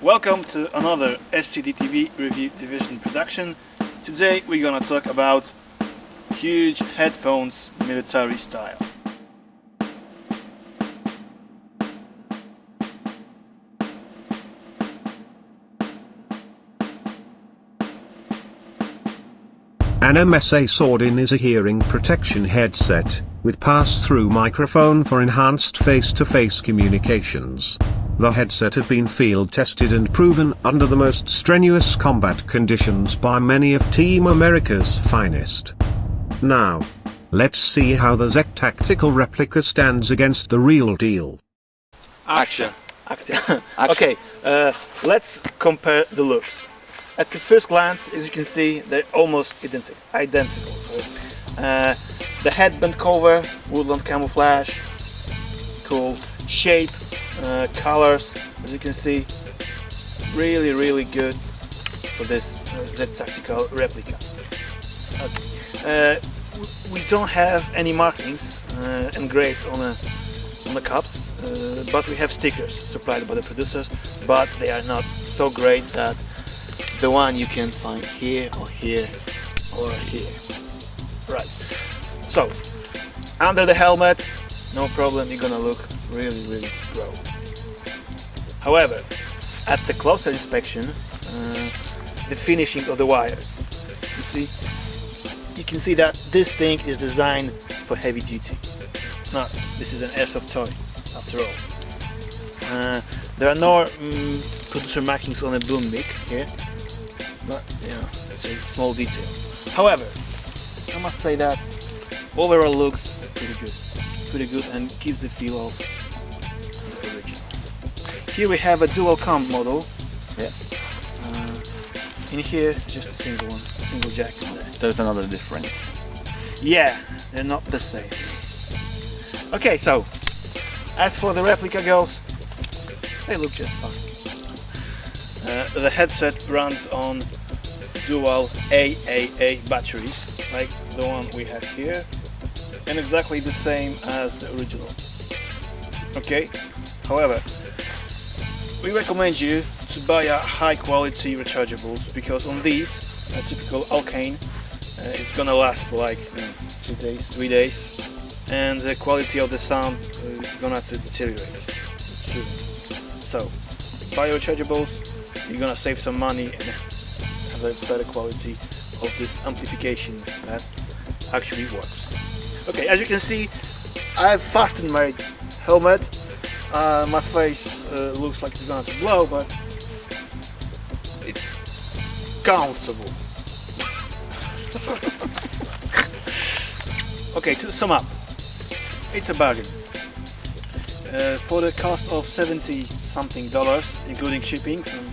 Welcome to another SCDTV review division production. Today we're gonna talk about huge headphones, military style. An MSA Sordin is a hearing protection headset, with pass-through microphone for enhanced face-to-face communications. The headset has been field tested and proven under the most strenuous combat conditions by many of Team America's finest. Now, let's see how the SCHeck tactical replica stands against the real deal. Action. Okay, let's compare the looks. At the first glance, as you can see, they're almost identical. The headband cover, woodland camouflage, cool shape, colors, as you can see, really good for this tactical replica. Okay. We don't have any markings engraved on the cups, but we have stickers supplied by the producers, but they are not so great that the one you can find here or here or here. Right. So, under the helmet, no problem, you're gonna look really pro. However, at the closer inspection, the finishing of the wires, you can see that this thing is designed for heavy duty. No, this is an airsoft toy, after all. There are no producer markings on a boom mic here, but it's a small detail. However, I must say that overall looks pretty good and gives the feel of the original. Here we have a dual cam model. In here, just a single jack in there. There's another difference. Yeah, they're not the same. Okay, so as for the replica goes, they look just fine. The headset runs on dual AAA batteries, like the one we have here, and exactly the same as the original. Okay, however, we recommend you to buy a high quality rechargeables, because on these, a typical alkane, it's gonna last for like 2 days, 3 days, and the quality of the sound is gonna deteriorate. So, buy your rechargeables, you're gonna save some money and have a better quality of this amplification that actually works. Okay, as you can see, I've fastened my helmet. My face looks like it's going to blow, but it's comfortable. Okay, to sum up, it's a bargain. For the cost of $70-something, including shipping from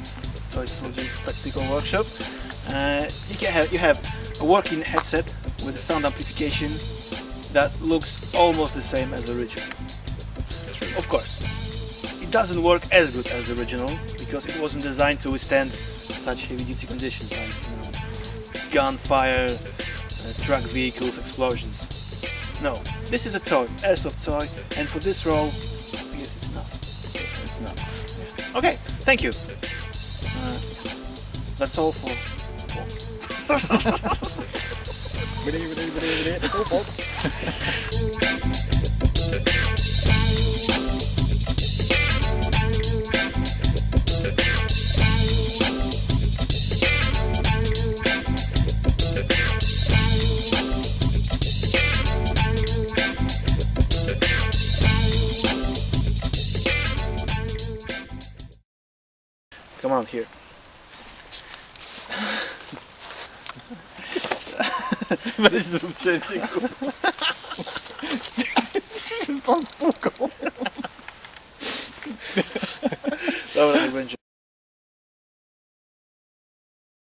Toy Soldier Tactical Workshop, you have a working headset with a sound amplification that looks almost the same as the original. Of course, it doesn't work as good as the original because it wasn't designed to withstand such heavy-duty conditions like gunfire, truck vehicles, explosions. No, this is a toy, airsoft toy, and for this role, I guess it's not. Yeah. Okay, thank you. That's all for folks. Come on, here. Weź zrób cięcie, pan spłukał.